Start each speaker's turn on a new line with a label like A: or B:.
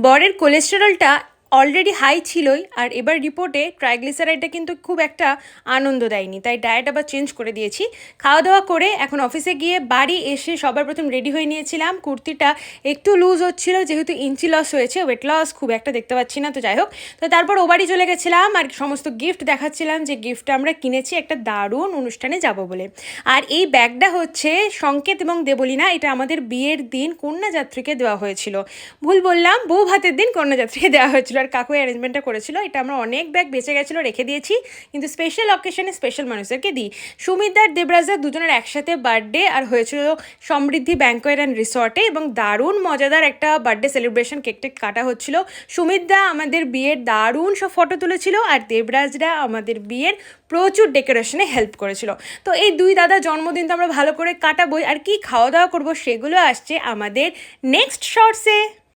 A: বরের কোলেস্টেরলটা already high ছিলই, আর এবার রিপোর্টে ট্রাইগ্লিসারাইডটা কিন্তু খুব একটা আনন্দ দেয়নি, তাই ডায়েট আবার চেঞ্জ করে দিয়েছি। খাওয়া দাওয়া করে এখন অফিসে গিয়ে বাড়ি এসে সবার প্রথম রেডি হয়ে নিয়েছিলাম। কুর্তিটা একটু লুজ হচ্ছিলো যেহেতু ইঞ্চি লস হয়েছে, ওয়েট লস খুব একটা দেখতে পাচ্ছি না, তো যাই হোক। তো তারপর ও বাড়ি চলে গেছিলাম আর সমস্ত গিফট দেখাচ্ছিলাম যে গিফটটা আমরা কিনেছি একটা দারুণ অনুষ্ঠানে যাব বলে। আর এই ব্যাগটা হচ্ছে সংকেত এবং দেবলীনা, এটা আমাদের বিয়ের দিন কন্যাযাত্রীকে দেওয়া হয়েছিল। ভুল বললাম, বউ ভাতের দিন কন্যাযাত্রীকে দেওয়া হয়েছিল, আর কাকু অ্যারেঞ্জমেন্টটা করেছিল। এটা আমরা অনেক ব্যাগ বেঁচে গেছিলো রেখে দিয়েছি, কিন্তু স্পেশাল অকেশনে স্পেশাল মানুষদেরকে দিই। সুমিতদার দেবরাজদার দুজনের একসাথে বার্থডে আর হয়েছিল সমৃদ্ধি ব্যাংকোয়েট অ্যান্ড রিসর্টে, এবং দারুণ মজাদার একটা বার্থডে সেলিব্রেশন, কেক টেক কাটা হচ্ছিল। সুমিতদা আমাদের বিয়ের দারুণ সব ফটো তুলেছিল, আর দেবরাজরা আমাদের বিয়ের প্রচুর ডেকোরেশনে হেল্প করেছিল। তো এই দুই দাদা জন্মদিন তো আমরা ভালো করে কাটাবোই, আর কি খাওয়া দাওয়া করবো সেগুলো আসছে আমাদের নেক্সট শর্টসে।